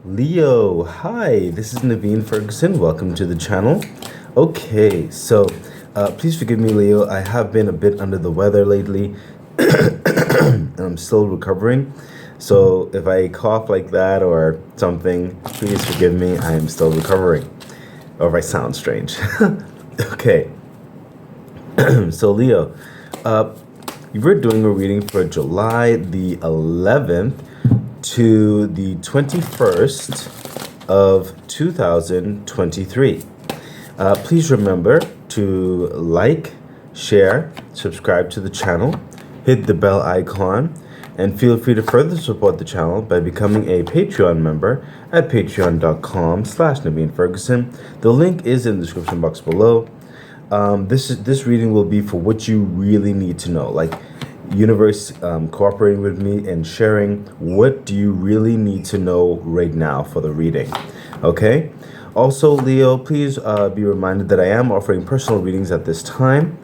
Leo, hi, this is Naveen Ferguson. Welcome to the channel. Okay, so please forgive me, Leo. I have been a bit under the weather lately, and I'm still recovering. So if I cough like that or something, please forgive me. I am still recovering. Or if I sound strange. Okay, so Leo, we're doing a reading for July the 11th to the 21st of 2023. Please remember to like, share, subscribe to the channel, hit the bell icon, and feel free to further support the channel by becoming a Patreon member at patreon.com/Naveen Ferguson. The link is in the description box below. This reading will be for what you really need to know, like universe cooperating with me and sharing what do you really need to know right now for the reading. Okay, also Leo, please be reminded that I am offering personal readings at this time,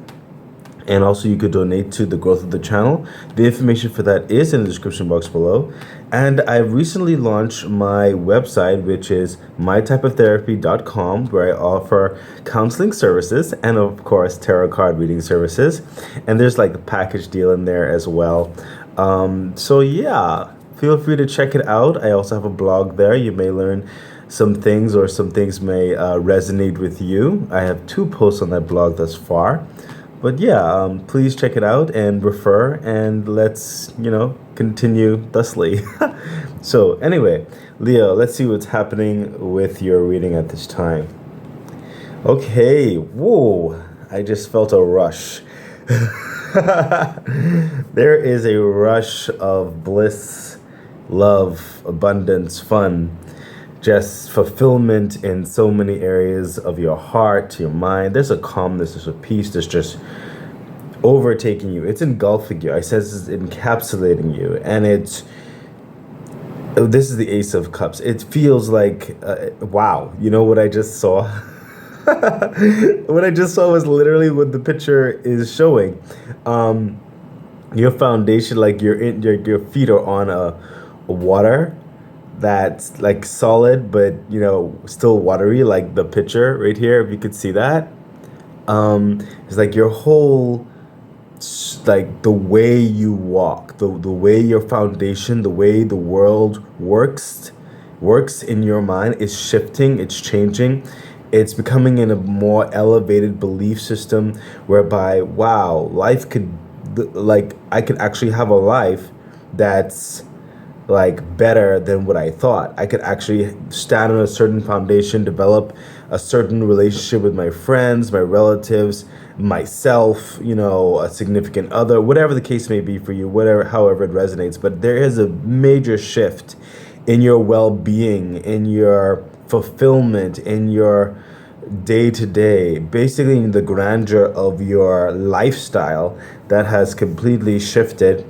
and also you could donate to the growth of the channel. The information for that is in the description box below. And I recently launched my website, which is mytypeoftherapy.com, where I offer counseling services and of course tarot card reading services. And there's like a package deal in there as well. So yeah, feel free to check it out. I also have a blog there. You may learn some things, or some things may resonate with you. I have 2 posts on that blog thus far. But yeah, please check it out and refer, and let's, continue thusly. So anyway, Leo, let's see what's happening with your reading at this time. Okay, whoa, I just felt a rush. There is a rush of bliss, love, abundance, fun, just fulfillment in so many areas of your heart, your mind. There's a calmness, there's a peace that's just overtaking you. It's engulfing you. I says it's encapsulating you, and this is the Ace of Cups. It feels like wow. You know what I just saw? What I just saw was literally what the picture is showing. Your foundation, like your feet are on a water that's like solid, but still watery, like the picture right here, if you could see that. It's like your whole, like the way you walk, the way your foundation, the way the world works in your mind is shifting, it's changing, it's becoming in a more elevated belief system whereby, wow, life could, like, I could actually have a life that's like better than what I thought. I could actually stand on a certain foundation, develop a certain relationship with my friends, my relatives, myself, a significant other, whatever the case may be for you, however it resonates. But there is a major shift in your well-being, in your fulfillment, in your day-to-day, basically in the grandeur of your lifestyle that has completely shifted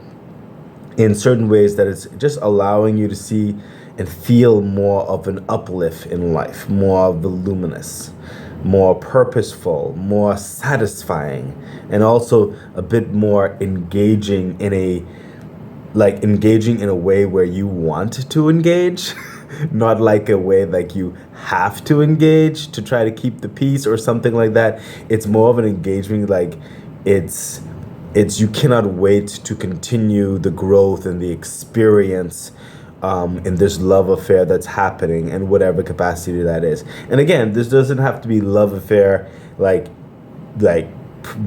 in certain ways, that it's just allowing you to see and feel more of an uplift in life, more voluminous, more purposeful, more satisfying, and also a bit more engaging in a way where you want to engage, not like a way like you have to engage to try to keep the peace or something like that. It's more of an engagement, like it's you cannot wait to continue the growth and the experience in this love affair that's happening in whatever capacity that is. And again, this doesn't have to be love affair like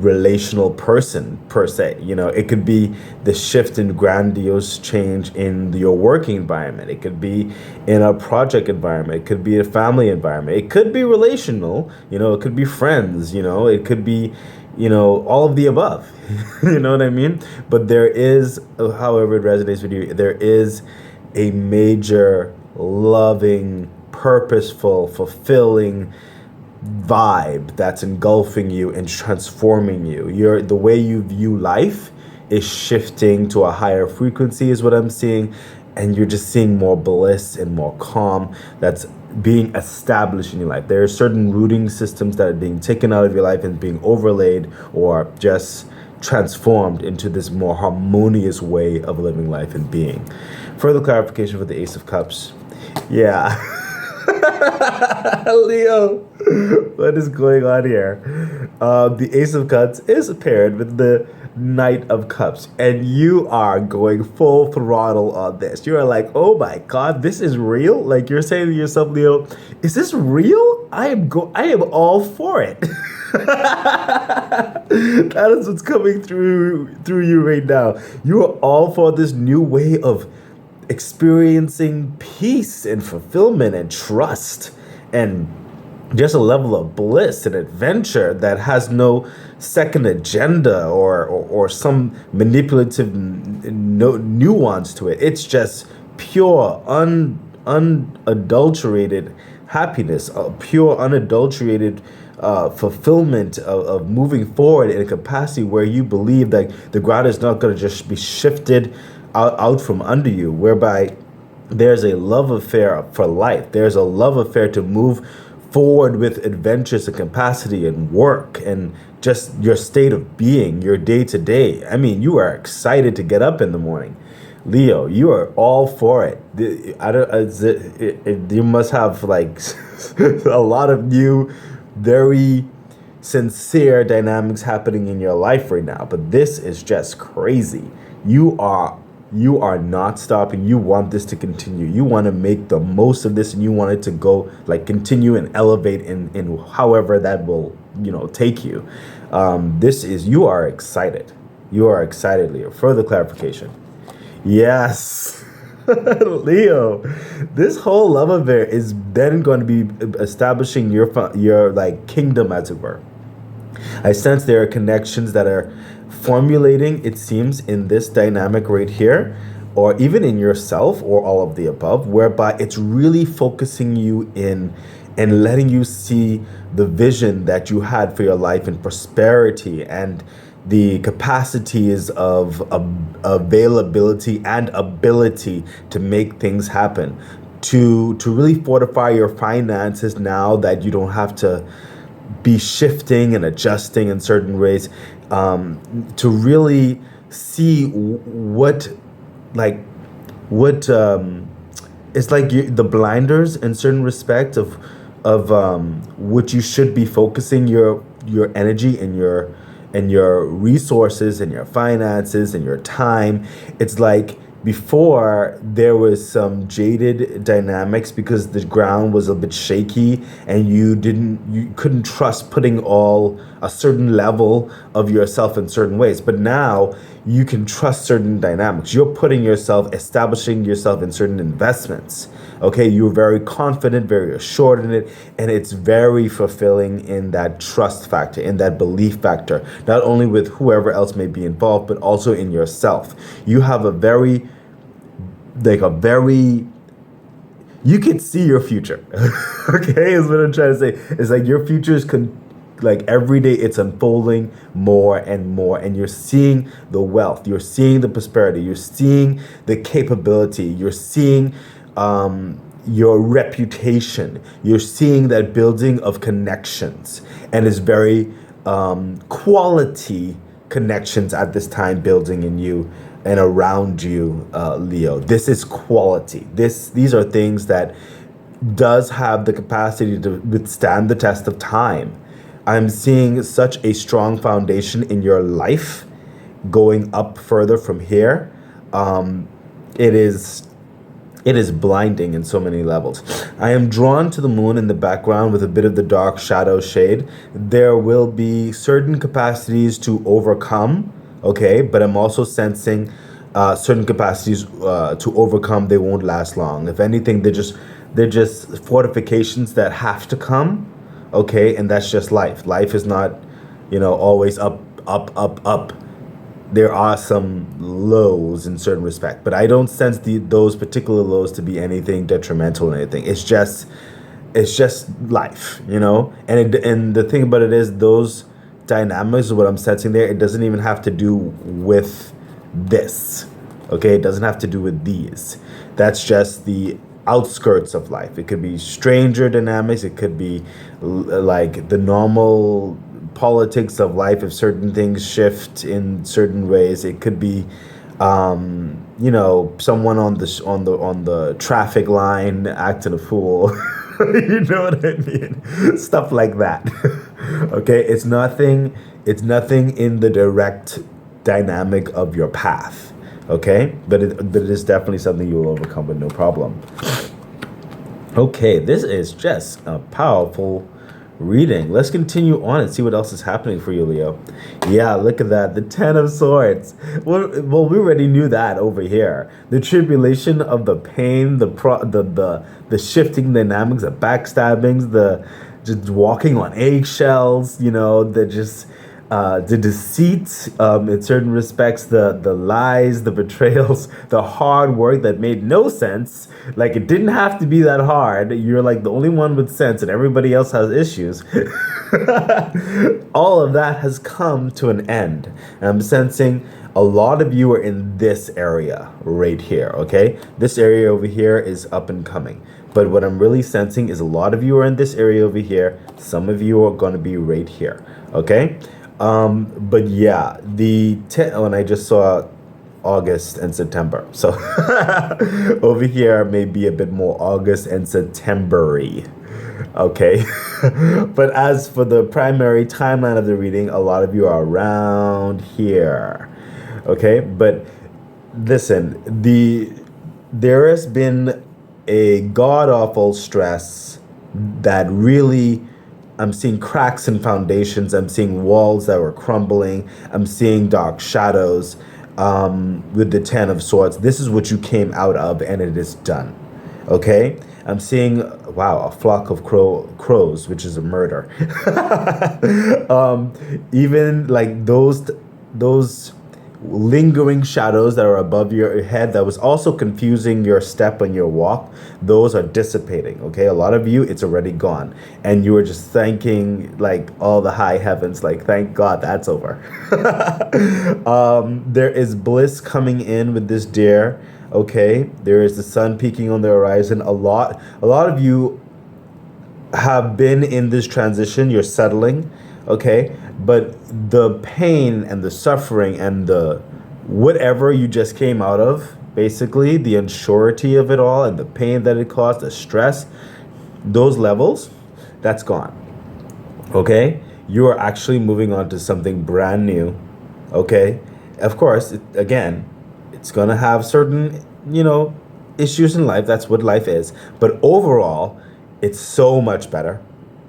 relational person per se. It could be the shift in grandiose change in your working environment. It could be in a project environment. It could be a family environment. It could be relational. It could be friends. It could be all of the above. You know what I mean? But there is, however it resonates with you, there is a major, loving, purposeful, fulfilling vibe that's engulfing you and transforming you. The way you view life is shifting to a higher frequency, is what I'm seeing. And you're just seeing more bliss and more calm that's being established in your life. There are certain rooting systems that are being taken out of your life and being overlaid or just transformed into this more harmonious way of living life and being. Further clarification for the Ace of Cups. Yeah. Leo, what is going on here? The Ace of Cups is paired with the Knight of Cups, and you are going full throttle on this. You are like, oh my God, this is real? Like you're saying to yourself, Leo, is this real? I am all for it. That is what's coming through you right now. You are all for this new way of experiencing peace and fulfillment and trust and just a level of bliss and adventure that has no second agenda or some manipulative no nuance to it. It's just pure unadulterated happiness, pure unadulterated fulfillment of moving forward in a capacity where you believe that the ground is not going to just be shifted out from under you, whereby there's a love affair for life. There's a love affair to move forward with adventures and capacity and work and just your state of being, your day to day. I mean, you are excited to get up in the morning. Leo, you are all for it. I don't. You must have like a lot of new, very sincere dynamics happening in your life right now. But this is just crazy. You are you are not stopping. You want this to continue. You want to make the most of this, and you want it to go like continue and elevate in however that will take you. This is you are excited. You are excited, Leo. Further clarification. Yes. Leo, this whole love affair is then going to be establishing your like kingdom, as it were. I sense there are connections that are formulating, it seems, in this dynamic right here, or even in yourself, or all of the above, whereby it's really focusing you in and letting you see the vision that you had for your life and prosperity and the capacities of availability and ability to make things happen, to really fortify your finances now that you don't have to be shifting and adjusting in certain ways, to really see what like what it's like the blinders in certain respects of what you should be focusing your energy and your resources and your finances and your time. It's like before there was some jaded dynamics because the ground was a bit shaky and you couldn't trust putting all a certain level of yourself in certain ways. But now you can trust certain dynamics. You're putting yourself, establishing yourself in certain investments. Okay, you're very confident, very assured in it, and it's very fulfilling in that trust factor, in that belief factor, not only with whoever else may be involved, but also in yourself. You have a very you can see your future. Okay, is what I'm trying to say. It's like your future is like every day it's unfolding more and more, and you're seeing the wealth, you're seeing the prosperity, you're seeing the capability, you're seeing your reputation, you're seeing that building of connections, and it's very quality connections at this time building in you and around you, Leo. This is quality. These are things that does have the capacity to withstand the test of time. I'm seeing such a strong foundation in your life going up further from here. It is blinding in so many levels. I am drawn to the moon in the background with a bit of the dark shadow shade. There will be certain capacities to overcome, okay, but I'm also sensing certain capacities to overcome. They won't last long. If anything, they're just fortifications that have to come, okay, and that's just life. Life is not, always up, up, up, up. There are some lows in certain respect, but I don't sense those particular lows to be anything detrimental or anything. It's just life, And the thing about it is those dynamics, what I'm sensing there, it doesn't even have to do with this, okay? It doesn't have to do with these. That's just the outskirts of life. It could be stranger dynamics. It could be like the normal politics of life if certain things shift in certain ways. It could be someone on the traffic line acting a fool. You know what I mean? Stuff like that. Okay, it's nothing in the direct dynamic of your path. Okay, but it is definitely something you will overcome with no problem. Okay, this is just a powerful reading. Let's continue on and see what else is happening for you, Leo. Yeah, look at that. The Ten of Swords. Well, we already knew that over here. The tribulation of the pain, the shifting dynamics, the backstabbings, the just walking on eggshells, the deceit, in certain respects, the lies, the betrayals, the hard work that made no sense. Like it didn't have to be that hard. You're like the only one with sense, and everybody else has issues. All of that has come to an end. And I'm sensing a lot of you are in this area right here. Okay, this area over here is up and coming. But what I'm really sensing is a lot of you are in this area over here. Some of you are going to be right here. Okay. But yeah, when I just saw August and September. So over here may be a bit more August and September-y. Okay. But as for the primary timeline of the reading, a lot of you are around here. Okay. But listen, there has been a god-awful stress that really, I'm seeing cracks in foundations. I'm seeing walls that were crumbling. I'm seeing dark shadows with the Ten of Swords. This is what you came out of, and it is done. Okay? I'm seeing, wow, a flock of crows, which is a murder. Even like those lingering shadows that are above your head that was also confusing your step and your walk, those are dissipating. Okay, a lot of you, it's already gone, and you were just thanking like all the high heavens, like thank God that's over. There is bliss coming in with this deer. Okay, there is the sun peeking on the horizon. A lot of you have been in this transition. You're settling. Okay, but the pain and the suffering and the whatever you just came out of, basically the unsurety of it all and the pain that it caused, the stress, those levels, that's gone. Okay, you are actually moving on to something brand new. Okay, of course, again, it's gonna have certain issues in life. That's what life is. But overall, it's so much better.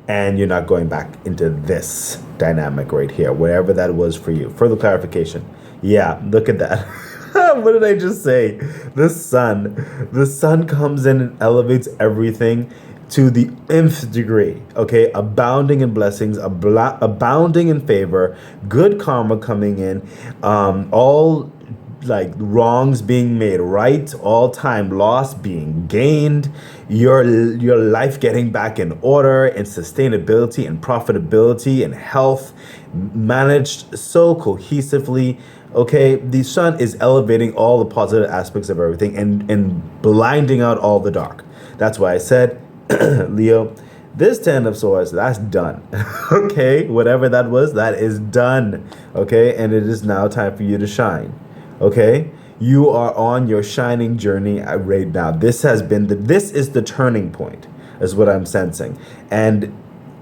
And you're not going back into this dynamic right here, wherever that was for you. Further clarification. Yeah, look at that. What did I just say? The sun comes in and elevates everything to the nth degree. Okay, abounding in blessings, abounding in favor, good karma coming in, all like wrongs being made right, all time loss being gained, your life getting back in order, and sustainability and profitability and health managed so cohesively. Okay, the sun is elevating all the positive aspects of everything and blinding out all the dark. That's why I said, Leo, this Ten of Swords, that's done. Okay, whatever that was, that is done. Okay, and it is now time for you to shine. Okay, you are on your shining journey right now. This is the turning point, is what I'm sensing. And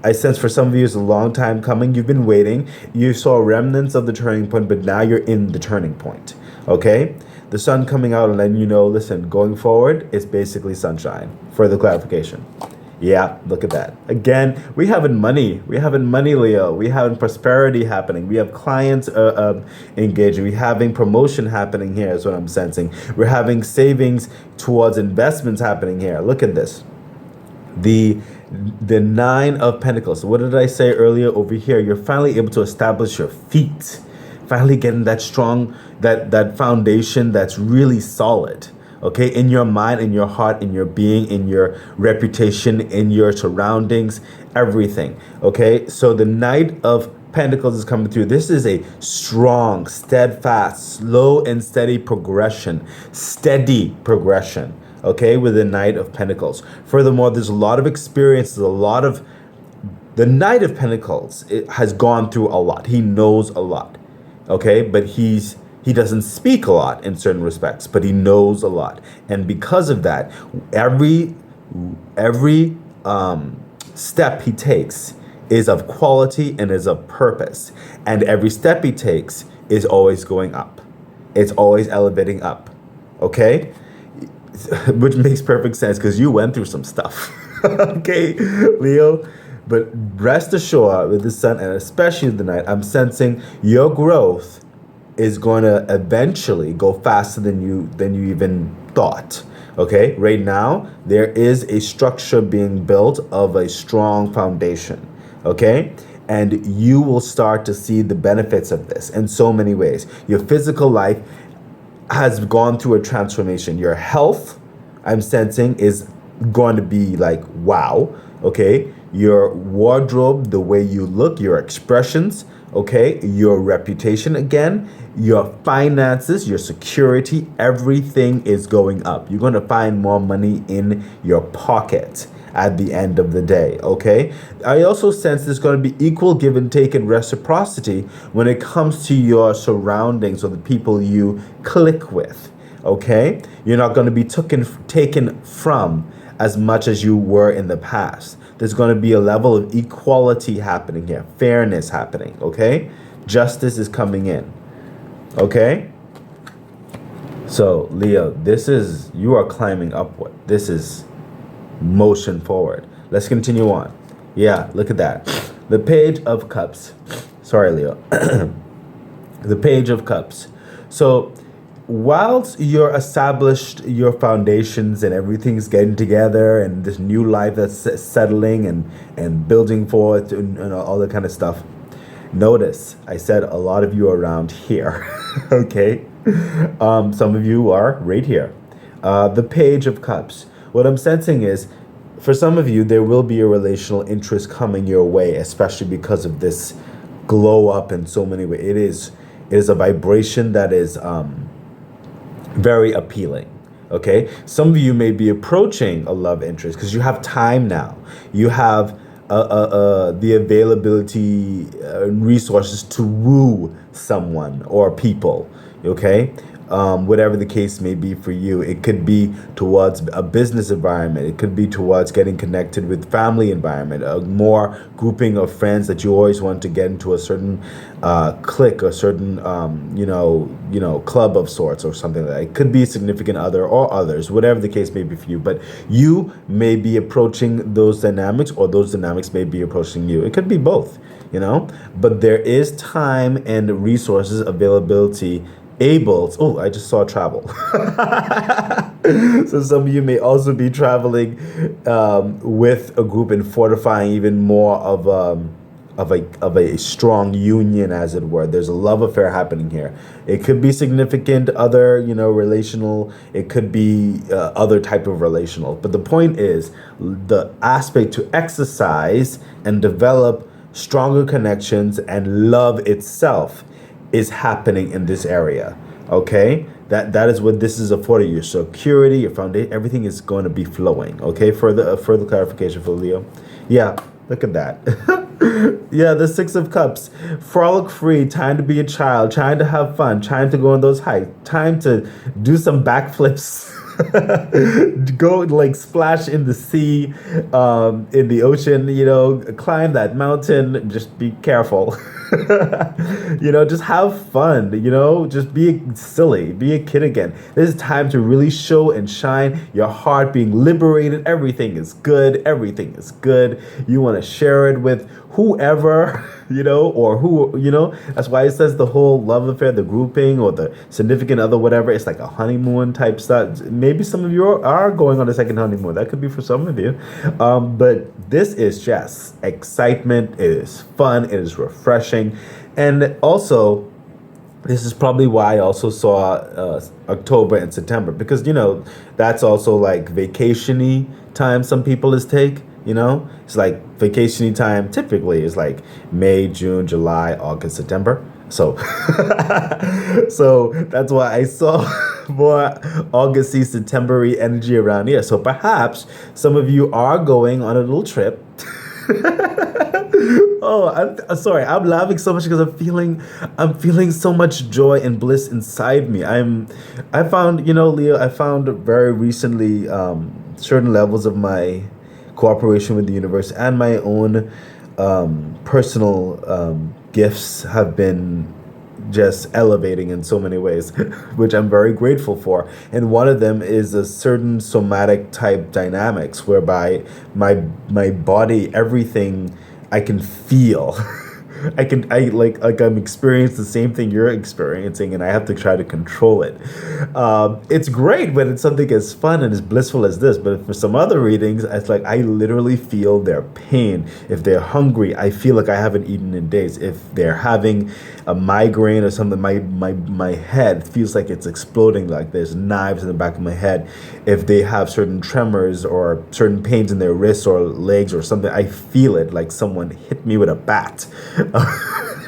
I sense for some of you it's a long time coming. You've been waiting. You saw remnants of the turning point, but now you're in the turning point. Okay, the sun coming out and letting you know, listen, going forward, it's basically sunshine. Further clarification. Yeah, look at that. Again, we having money, Leo. We having prosperity happening. We have clients engaging. We having promotion happening here is what I'm sensing. We're having savings towards investments happening here. Look at this. The Nine of Pentacles. What did I say earlier over here? You're finally able to establish your feet. Finally getting that strong, that foundation that's really solid. Okay, in your mind, in your heart, in your being, in your reputation, in your surroundings, everything. Okay, so the Knight of Pentacles is coming through. This is a strong, steadfast, slow and steady progression. Steady progression. Okay, with the Knight of Pentacles. Furthermore, there's a lot of experiences, the Knight of Pentacles has gone through a lot. He knows a lot. Okay, but he's He doesn't speak a lot in certain respects, but he knows a lot. And because of that, every step he takes is of quality and is of purpose. And every step he takes is always going up. It's always elevating up. Okay? Which makes perfect sense because you went through some stuff. Okay, Leo? But rest assured with the sun and especially the night, I'm sensing your growth is going to eventually go faster than you even thought. Okay, right now there is a structure being built of a strong foundation. Okay, and you will start to see the benefits of this in so many ways. Your physical life has gone through a transformation. Your health, I'm sensing, is going to be like wow. Okay, your wardrobe, the way you look, your expressions, okay, your reputation again, your finances, your security, everything is going up. You're going to find more money in your pocket at the end of the day, okay? I also sense there's going to be equal give and take and reciprocity when it comes to your surroundings or the people you click with, okay? You're not going to be taken from as much as you were in the past. There's going to be a level of equality happening here, fairness happening, okay? Justice is coming in, okay? So, Leo, you are climbing upward. This is motion forward. Let's continue on. Yeah, look at that. The Page of Cups. Sorry, Leo. The Page of Cups. So, whilst you're established your foundations and everything's getting together and this new life that's settling and building forth and all that kind of stuff, notice I said a lot of you are around here. Okay, some of you are right here. The Page of Cups. What I'm sensing is, for some of you, there will be a relational interest coming your way, especially because of this glow up in so many ways. It is a vibration that is very appealing. Okay, some of you may be approaching a love interest because you have time now. You have the availability and resources to woo someone or people. Okay, whatever the case may be for you. It could be towards a business environment. It could be towards getting connected with family environment, a more grouping of friends that you always want to get into a certain clique, a certain club of sorts or something like that. It could be a significant other or others, whatever the case may be for you. But you may be approaching those dynamics or those dynamics may be approaching you. It could be both, but there is time and resources availability I just saw travel. So some of you may also be traveling with a group and fortifying even more of a strong union, as it were. There's a love affair happening here. It could be significant other, relational. It could be other type of relational. But the point is the aspect to exercise and develop stronger connections and love itself is happening in this area. Okay, that is what this is affording you. Security, your foundation, everything is going to be flowing. Okay, further clarification for Leo. Yeah, look at that. Yeah, the Six of Cups. Frolic free, time to be a child, trying to have fun, trying to go on those hikes, time to do some backflips. Go like splash in the sea, in the ocean, climb that mountain. Just be careful. Just have fun, just be silly, be a kid again. This is time to really show and shine your heart being liberated. Everything is good. You want to share it with whoever, or who, that's why it says the whole love affair, the grouping or the significant other, whatever. It's like a honeymoon type stuff. Maybe some of you are going on a second honeymoon. That could be for some of you. But this is just excitement. It is fun. It is refreshing. And also, this is probably why I also saw October and September, because, that's also like vacation-y time some people take. It's like vacation time typically is like May, June, July, August, September. So, so that's why I saw more August-y, September-y energy around here. So perhaps some of you are going on a little trip Oh, I'm sorry. I'm laughing so much because I'm feeling so much joy and bliss inside me. I found, Leo, I found very recently certain levels of my cooperation with the universe and my own personal gifts have been just elevating in so many ways, which I'm very grateful for. And one of them is a certain somatic type dynamics whereby my body, everything I can feel. I I'm experiencing the same thing you're experiencing, and I have to try to control it. It's great when it's something as fun and as blissful as this, but for some other readings, it's like I literally feel their pain. If they're hungry, I feel like I haven't eaten in days. If they're having a migraine or something, my head feels like it's exploding, like there's knives in the back of my head. If they have certain tremors or certain pains in their wrists or legs or something, I feel it like someone hit me with a bat.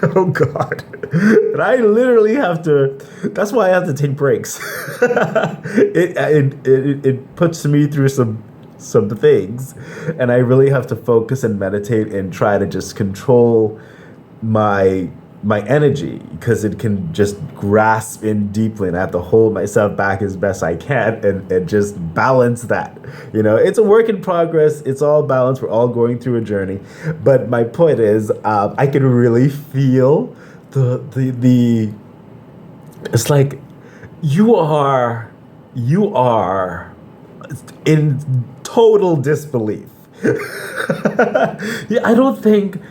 Oh God. And I literally have to, that's why I have to take breaks. It puts me through some things, and I really have to focus and meditate and try to just control my energy because it can just grasp in deeply, and I have to hold myself back as best I can and just balance that. It's a work in progress. It's all balance. We're all going through a journey. But my point is, I can really feel the it's like you are in total disbelief. Yeah, I don't think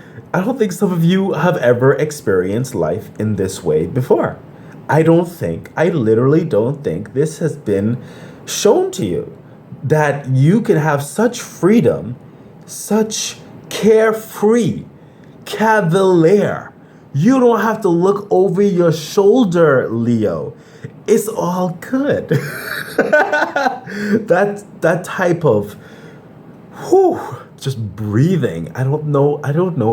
some of you have ever experienced life in this way before. I literally don't think this has been shown to you that you can have such freedom, such carefree, cavalier. You don't have to look over your shoulder, Leo. It's all good. That type of whew, just breathing. I don't know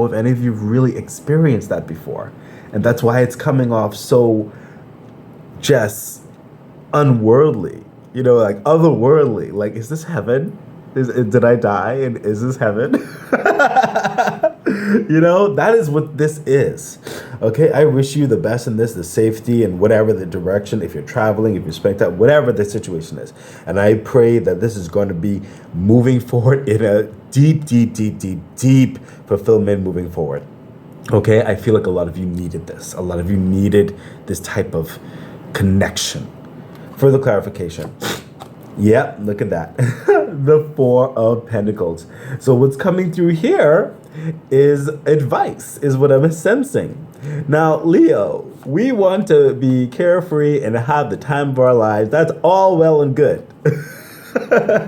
if any of you have really experienced that before. And that's why it's coming off so just unworldly, like otherworldly. Like, is this heaven? Did I die? And is this heaven? That is what this is. Okay, I wish you the best in this, the safety and whatever the direction, if you're traveling, if you're spending time, whatever the situation is. And I pray that this is going to be moving forward in a deep, deep, deep, deep, deep fulfillment moving forward. Okay, I feel like a lot of you needed this. A lot of you needed this type of connection. Further clarification. Yep, look at that. The Four of Pentacles. So what's coming through here is advice, is what I'm sensing. Now, Leo, we want to be carefree and have the time of our lives. That's all well and good. But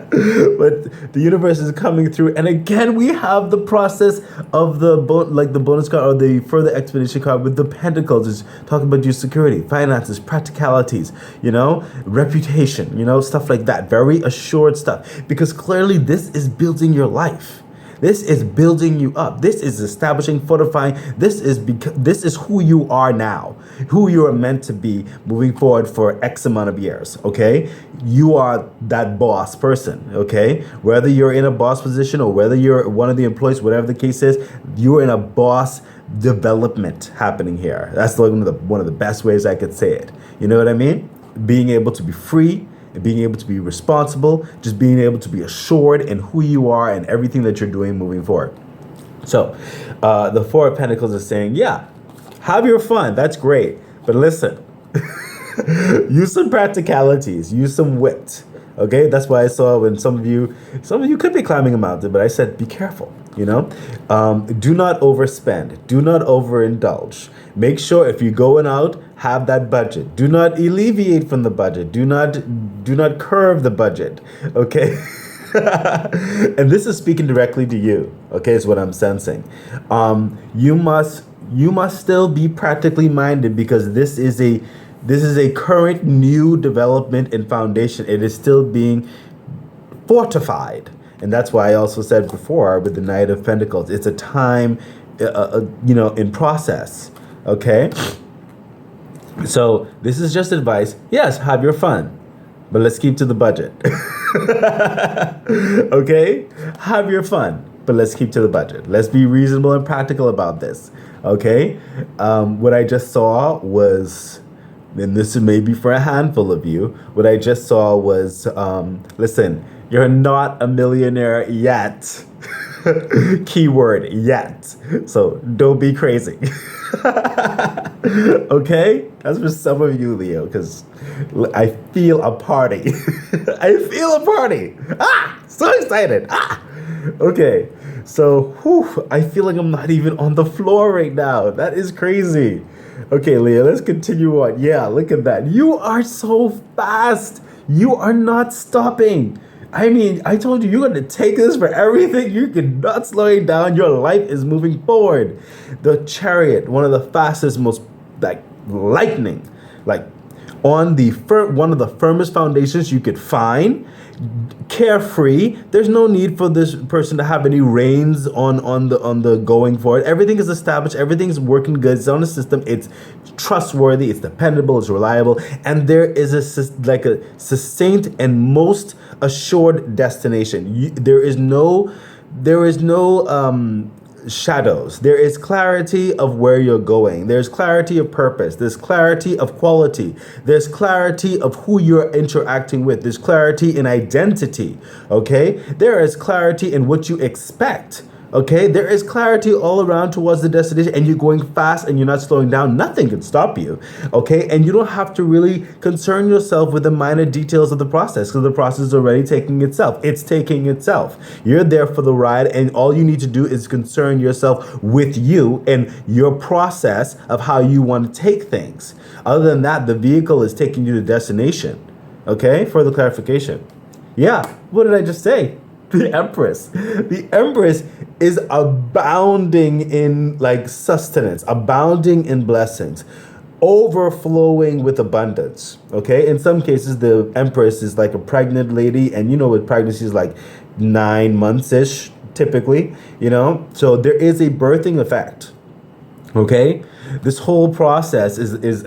the universe is coming through, and again we have the process of the bonus card or the further explanation card with the pentacles. Is talking about your security, finances, practicalities, reputation, stuff like that. Very assured stuff, because clearly this is building your life. This is building you up. This is establishing, fortifying. This is who you are now, who you are meant to be moving forward for X amount of years. Okay, you are that boss person. Okay, whether you're in a boss position or whether you're one of the employees, whatever the case is, you're in a boss development happening here. That's one of the best ways I could say it. You know what I mean? Being able to be free, and being able to be responsible, just being able to be assured in who you are and everything that you're doing moving forward. So the Four of Pentacles is saying, yeah, have your fun. That's great. But listen, use some practicalities, use some wit. Okay, that's why I saw when some of you could be climbing a mountain, but I said, be careful. Do not overspend. Do not overindulge. Make sure if you're going out, have that budget. Do not alleviate from the budget. Do not curve the budget. Okay. And this is speaking directly to you. Okay, is what I'm sensing. You must still be practically minded, because this is a current new development and foundation. It is still being fortified. And that's why I also said before with the Knight of Pentacles, it's a time, in process. Okay. So this is just advice. Yes, have your fun, but let's keep to the budget. Okay? Have your fun. but let's keep to the budget. Let's be reasonable and practical about this. Okay? What I just saw was, and this is maybe for a handful of you, what I just saw was, listen, you're not a millionaire yet. Keyword yet. So don't be crazy. Okay? That's for some of you, Leo, because I feel a party. I feel a party. Ah! So excited. Ah! Okay. So, I feel like I'm not even on the floor right now. That is crazy. Okay, Leo, let's continue on. Yeah, look at that. You are so fast. You are not stopping. I mean, I told you, you're going to take this for everything. You cannot slow it down. Your life is moving forward. The Chariot, one of the fastest, most like lightning, like on the one of the firmest foundations you could find. Carefree. There's no need for this person to have any reins on the going for it. Everything is established. Everything's working good. It's on the system. It's trustworthy. It's dependable. It's reliable. And there is a succinct and most assured destination. There is no shadows. There is clarity of where you're going. There's clarity of purpose. There's clarity of quality. There's clarity of who you're interacting with. There's clarity in identity. Okay? There is clarity in what you expect. Okay? There is clarity all around towards the destination, and you're going fast and you're not slowing down. Nothing can stop you. Okay? And you don't have to really concern yourself with the minor details of the process, because the process is already taking itself. It's taking itself. You're there for the ride, and all you need to do is concern yourself with you and your process of how you want to take things. Other than that, the vehicle is taking you to destination. Okay? Further clarification. Yeah. What did I just say? The Empress. The Empress is abounding in like sustenance, abounding in blessings, overflowing with abundance. Okay? In some cases, the Empress is like a pregnant lady, and you know what pregnancy is like 9 months-ish, typically, you know? So there is a birthing effect. Okay? This whole process is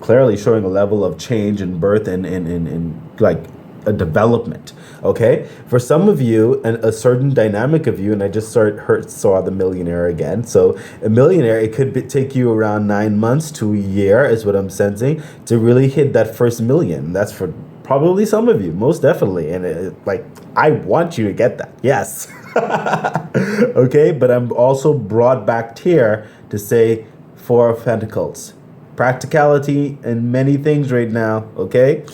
clearly showing a level of change and birth and like a development. Okay, for some of you and a certain dynamic of you, and I just saw the millionaire again. So a millionaire, it could take you around 9 months to a year, is what I'm sensing, to really hit that first million. That's for probably some of you, most definitely. And I want you to get that. Yes. Okay, but I'm also brought back here to say Four of Pentacles. Practicality and many things right now, okay?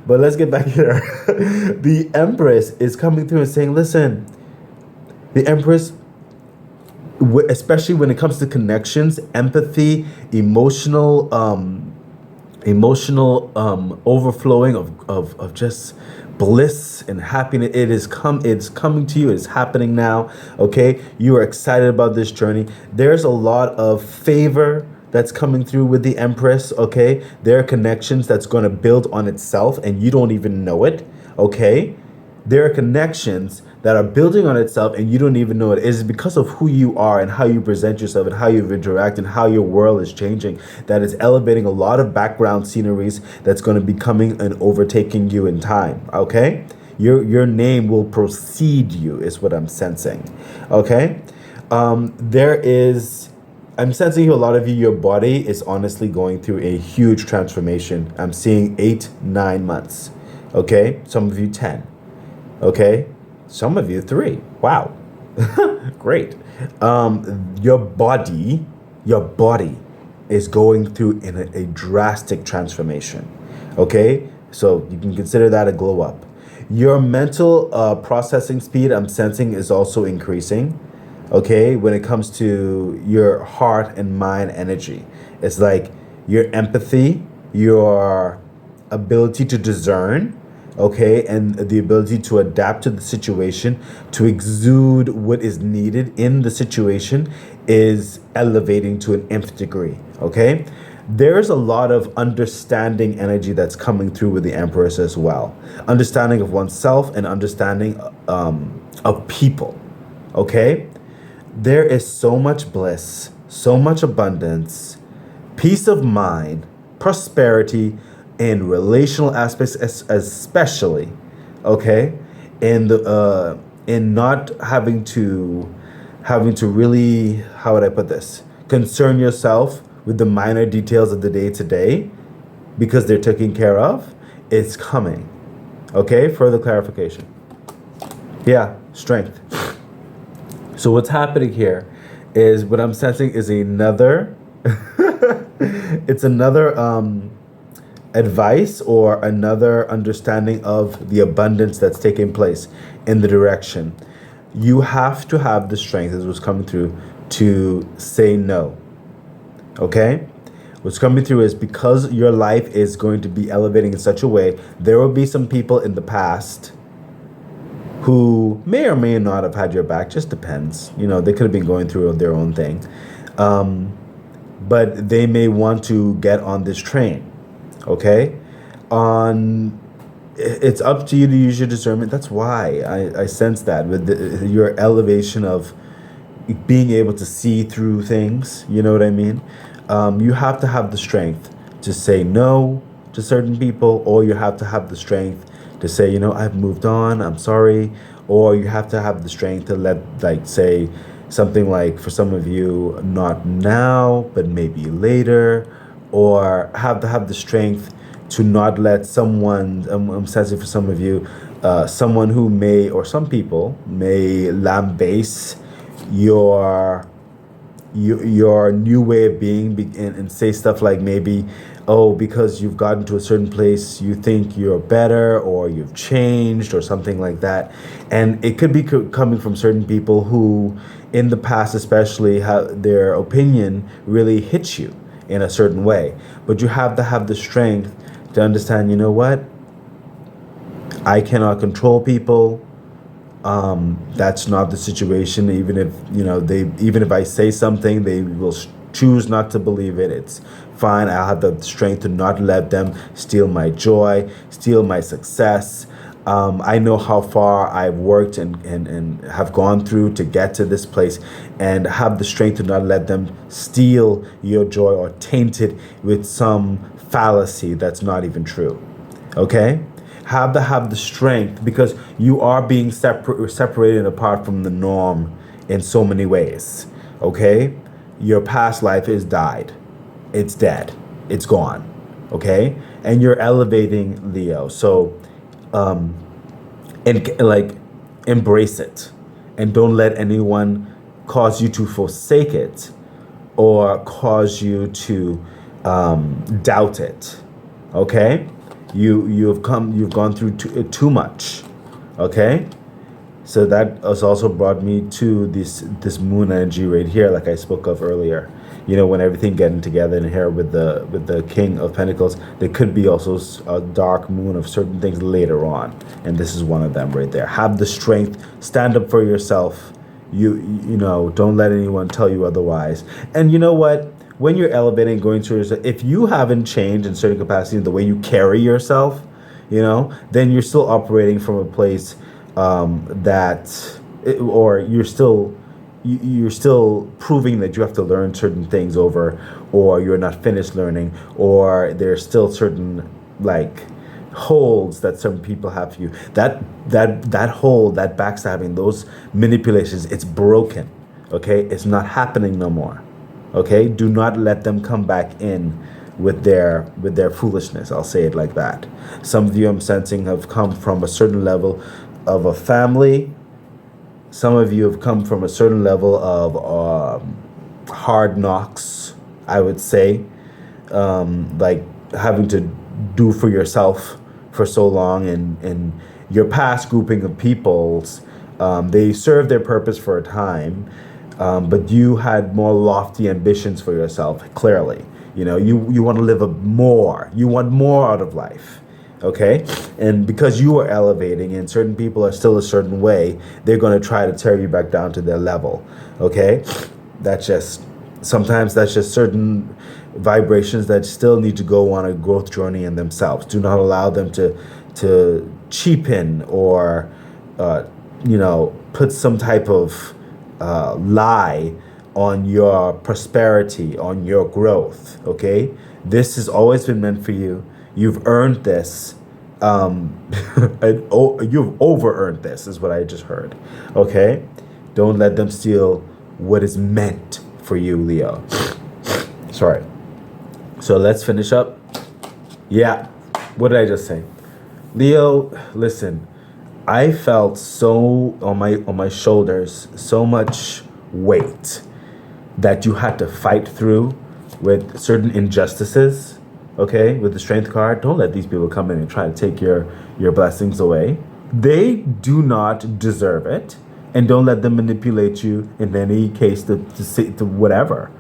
But let's get back here. The Empress is coming through and saying, listen, the Empress, especially when it comes to connections, empathy, emotional overflowing of just bliss and happiness. It's coming to you. It's happening now, okay? You are excited about this journey. There's a lot of favor that's coming through with the Empress, okay? There are connections that's going to build on itself and you don't even know it, okay? There are connections that are building on itself and you don't even know it. It is because of who you are and how you present yourself and how you interact and how your world is changing that is elevating a lot of background sceneries that's going to be coming and overtaking you in time, okay? Your name will precede you is what I'm sensing, okay? I'm sensing a lot of you, your body is honestly going through a huge transformation. I'm seeing 8-9 months. Okay? Some of you 10. Okay? Some of you 3. Wow. Great. Your body is going through a drastic transformation. Okay? So you can consider that a glow up. Your mental processing speed, I'm sensing, is also increasing. Okay, when it comes to your heart and mind energy, it's like your empathy, your ability to discern, okay, and the ability to adapt to the situation, to exude what is needed in the situation is elevating to an nth degree, okay? There's a lot of understanding energy that's coming through with the Empress as well. Understanding of oneself and understanding of people, okay? There is so much bliss, so much abundance, peace of mind, prosperity, in relational aspects especially, okay? And in not having to really, how would I put this, concern yourself with the minor details of the day to day because they're taken care of, it's coming. Okay, further clarification. Yeah, strength. So what's happening here is what I'm sensing is another it's another advice or another understanding of the abundance that's taking place in the direction. You have to have the strength, as was coming through, to say no. Okay? What's coming through is because your life is going to be elevating in such a way, there will be some people in the past who may or may not have had your back, just depends. They could have been going through their own thing. But they may want to get on this train. Okay? It's up to you to use your discernment. That's why I sense that with your elevation of being able to see through things. You know what I mean? You have to have the strength to say no to certain people, or you have to have the strength to say, I've moved on, I'm sorry. Or you have to have the strength to say something like, for some of you, not now, but maybe later. Or have to have the strength to not let someone, I'm sensing for some of you, someone who may, or some people may lambaste your new way of being and say stuff like maybe, oh, because you've gotten to a certain place, you think you're better or you've changed or something like that. And it could be coming from certain people who, in the past especially, their opinion really hits you in a certain way. But you have to have the strength to understand, you know what? I cannot control people. That's not the situation. Even if even if I say something, they will choose not to believe it. It's fine. I'll have the strength to not let them steal my joy, steal my success. I know how far I've worked and have gone through to get to this place, and have the strength to not let them steal your joy or taint it with some fallacy that's not even true. Okay? Have the strength, because you are being separated apart from the norm in so many ways. Okay? Your past life is died. It's dead. It's gone. Okay? And you're elevating, Leo. So embrace it, and don't let anyone cause you to forsake it or cause you to doubt it. Okay? You've gone through too much. Okay? So that has also brought me to this moon energy right here, like I spoke of earlier. When everything getting together in here with the King of Pentacles, there could be also a dark moon of certain things later on, and this is one of them right there. Have the strength, stand up for yourself. Don't let anyone tell you otherwise. And you know what? When you're elevating, going through yourself, if you haven't changed in certain capacity the way you carry yourself, then you're still operating from a place or you're still proving that you have to learn certain things over, or you're not finished learning, or there's still certain holds that some people have for you. That hold, that backstabbing, those manipulations, it's broken. Okay, it's not happening no more. Okay, do not let them come back in with their foolishness. I'll say it like that. Some of you, I'm sensing, have come from a certain level of a family. Some of you have come from a certain level of hard knocks, I would say, like having to do for yourself for so long, and your past grouping of peoples, they served their purpose for a time, but you had more lofty ambitions for yourself. Clearly, you want to live more. You want more out of life. Okay, and because you are elevating and certain people are still a certain way, they're going to try to tear you back down to their level. Okay, sometimes that's just certain vibrations that still need to go on a growth journey in themselves. Do not allow them to cheapen or put some type of lie on your prosperity, on your growth. Okay, this has always been meant for you. You've earned this. um, you've over earned this, is what I just heard. Okay? Don't let them steal what is meant for you, Leo. Sorry. So let's finish up. Yeah. What did I just say? Leo, listen. I felt so on my shoulders, so much weight that you had to fight through with certain injustices. Okay, with the strength card, don't let these people come in and try to take your blessings away. They do not deserve it, and don't let them manipulate you in any case to whatever.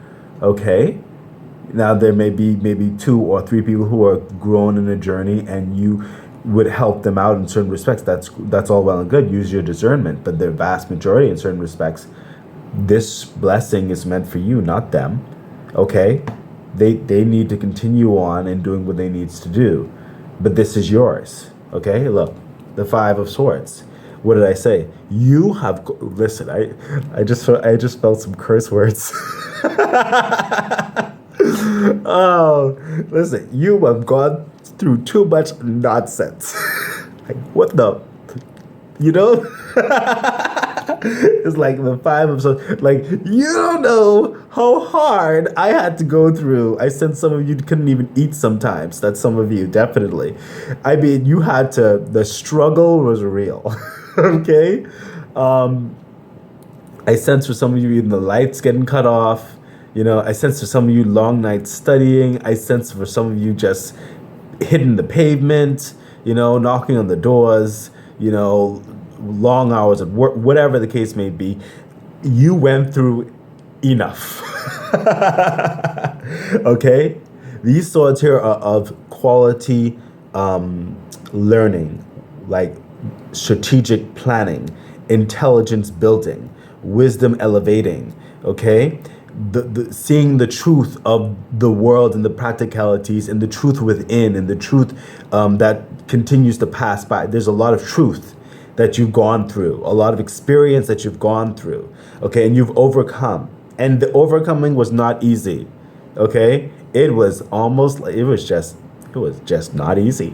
Okay, now there may be maybe 2 or 3 people who are grown in a journey, and you would help them out in certain respects. That's all well and good. Use your discernment, but the vast majority in certain respects, this blessing is meant for you, not them. Okay, they need to continue on and doing what they needs to do, but this is yours. Okay, look, the 5 of Swords. What did I say? You have listen. I just felt some curse words. Oh, listen, you have gone through too much nonsense. Like, what the, you know? It's like the 5 of Swords. Like, you don't know how hard I had to go through. I said some of you couldn't even eat sometimes. That's some of you, definitely. I mean, you had to, the struggle was real. Okay? I sense for some of you, even the lights getting cut off. I sense for some of you long nights studying. I sense for some of you just hitting the pavement, knocking on the doors, long hours of work, whatever the case may be. You went through enough. Okay? These swords here are of quality learning, like strategic planning, intelligence building, wisdom elevating, okay? The seeing the truth of the world and the practicalities and the truth within and the truth that continues to pass by. There's a lot of truth that you've gone through, a lot of experience that you've gone through, okay? And you've overcome. And the overcoming was not easy, okay? It was just not easy.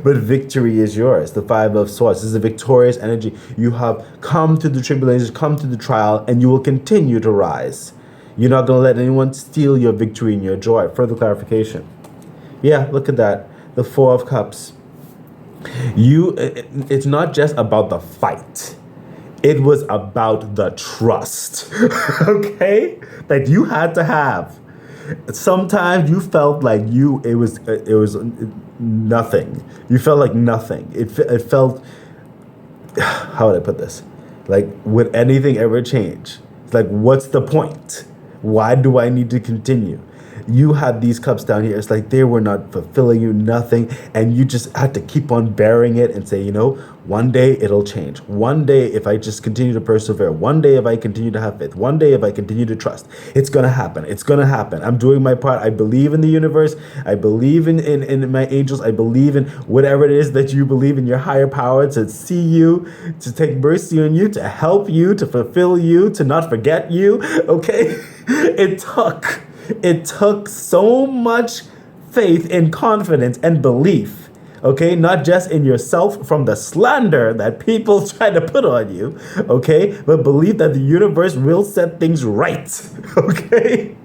But victory is yours. The 5 of Swords. This is a victorious energy. You have come to the tribulations, come to the trial, and you will continue to rise. You're not going to let anyone steal your victory and your joy. Further clarification. Yeah, look at that. The 4 of Cups. It's not just about the fight. It was about the trust, okay, that you had to have. Sometimes you felt like it was nothing. You felt like nothing. It felt, how would I put this? Like, would anything ever change? It's like, what's the point? Why do I need to continue? You had these cups down here. It's like they were not fulfilling you, nothing. And you just had to keep on bearing it and say, one day it'll change. One day, if I just continue to persevere, one day, if I continue to have faith, one day, if I continue to trust, it's going to happen. It's going to happen. I'm doing my part. I believe in the universe. I believe in my angels. I believe in whatever it is that you believe in, your higher power to see you, to take mercy on you, to help you, to fulfill you, to not forget you. Okay? It took so much faith and confidence and belief, okay? Not just in yourself from the slander that people try to put on you, okay? But believe that the universe will set things right, okay?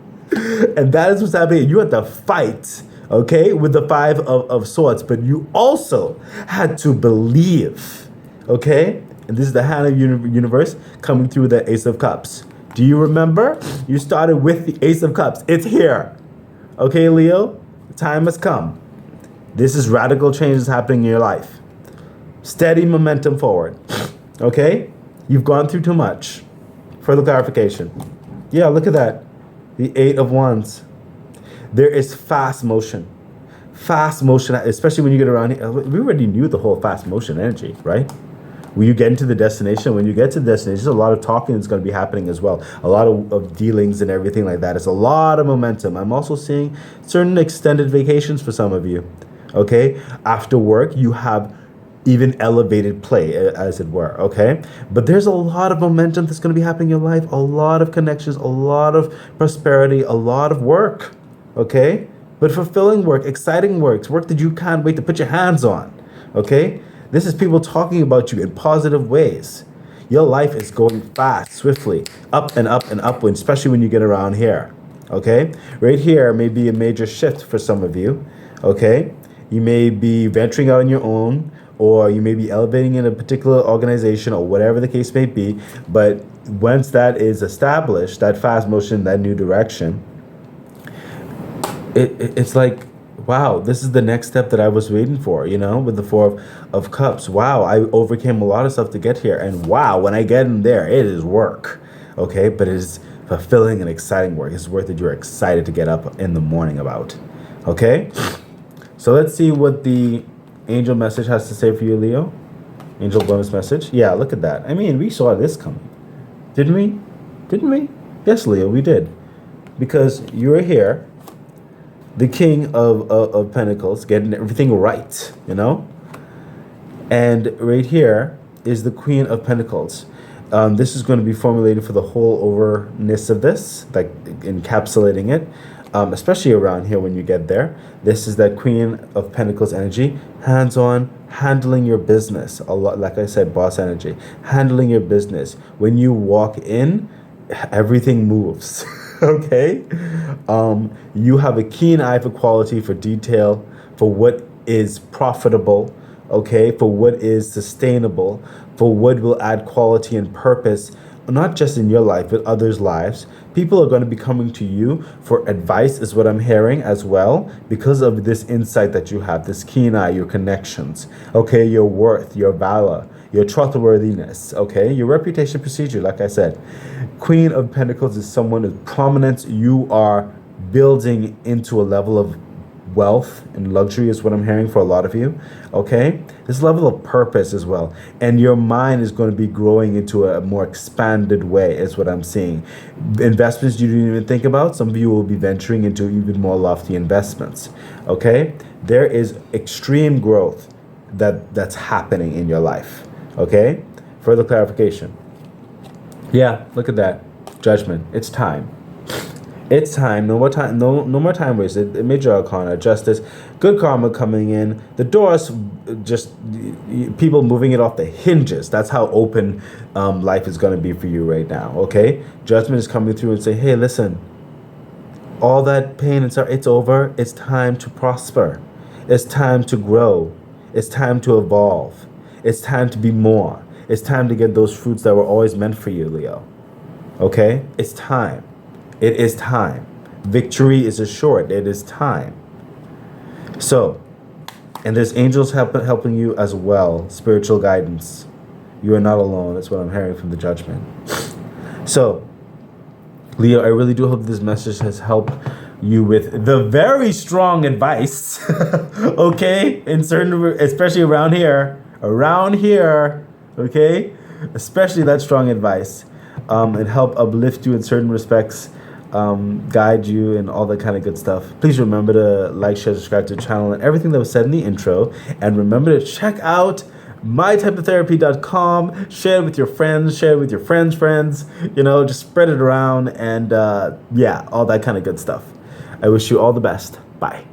And that is what's happening. You had to fight, okay, with the 5 of Swords, but you also had to believe, okay? And this is the hand of universe coming through the Ace of Cups. Do you remember? You started with the Ace of Cups. It's here. Okay, Leo? The time has come. This is radical changes happening in your life. Steady momentum forward. Okay? You've gone through too much. Further clarification. Yeah, look at that. The 8 of Wands. There is fast motion. Fast motion, especially when you get around here. We already knew the whole fast motion energy, right? When you get into the destination, there's a lot of talking that's going to be happening as well. A lot of dealings and everything like that. It's a lot of momentum. I'm also seeing certain extended vacations for some of you. Okay? After work, you have even elevated play, as it were. Okay? But there's a lot of momentum that's going to be happening in your life. A lot of connections, a lot of prosperity, a lot of work. Okay? but fulfilling work, exciting work that you can't wait to put your hands on. Okay? This is people talking about you in positive ways. Your life is going fast, swiftly, up and up and upward, especially when you get around here. Okay? Right here may be a major shift for some of you. Okay? You may be venturing out on your own, or you may be elevating in a particular organization, or whatever the case may be. But once that is established, that fast motion, that new direction, it's like, wow, this is the next step that I was waiting for, with the Four of Cups. Wow, I overcame a lot of stuff to get here. And wow, when I get in there, it is work. Okay, but it is fulfilling and exciting work. It's work that you're excited to get up in the morning about. Okay? So let's see what the angel message has to say for you, Leo. Angel bonus message. Yeah, look at that. I mean, we saw this coming. Didn't we? Didn't we? Yes, Leo, we did. Because you're here, the King of Pentacles, getting everything right, And right here is the Queen of Pentacles. This is going to be formulated for the whole overness of this, like encapsulating it, especially around here when you get there. This is that Queen of Pentacles energy, hands-on, handling your business. A lot, like I said, boss energy, handling your business. When you walk in, everything moves. Okay? You have a keen eye for quality, for detail, for what is profitable, okay? For what is sustainable, for what will add quality and purpose, not just in your life, but others' lives. People are going to be coming to you for advice, is what I'm hearing as well, because of this insight that you have, this keen eye, your connections, okay? Your worth, your valor, your trustworthiness, okay? Your reputation procedure, like I said. Queen of Pentacles is someone of prominence. You are building into a level of wealth and luxury is what I'm hearing for a lot of you, okay? This level of purpose as well. And your mind is going to be growing into a more expanded way is what I'm seeing. Investments you didn't even think about, some of you will be venturing into even more lofty investments, okay? There is extreme growth that's happening in your life, okay? Further clarification. Yeah, look at that. Judgment. It's time. It's time. No more time. No more time wasted. Major arcana, justice, good karma coming in. The doors, just people moving it off the hinges. That's how open life is going to be for you right now. Okay, judgment is coming through and say, hey, listen. All that pain and sorrow, it's over. It's time to prosper. It's time to grow. It's time to evolve. It's time to be more. It's time to get those fruits that were always meant for you, Leo. Okay? It's time. It is time. Victory is assured. It is time. So, and there's angels helping you as well. Spiritual guidance. You are not alone. That's what I'm hearing from the judgment. So, Leo, I really do hope this message has helped you with the very strong advice. Okay? In certain, especially around here. Okay, especially that strong advice, and help uplift you in certain respects, guide you and all that kind of good stuff. Please remember to like, share, subscribe to the channel and everything that was said in the intro, and remember to check out mytypeoftherapy.com. Share it with your friends, share it with your friends, just spread it around, and yeah, all that kind of good stuff. I wish you all the best. Bye.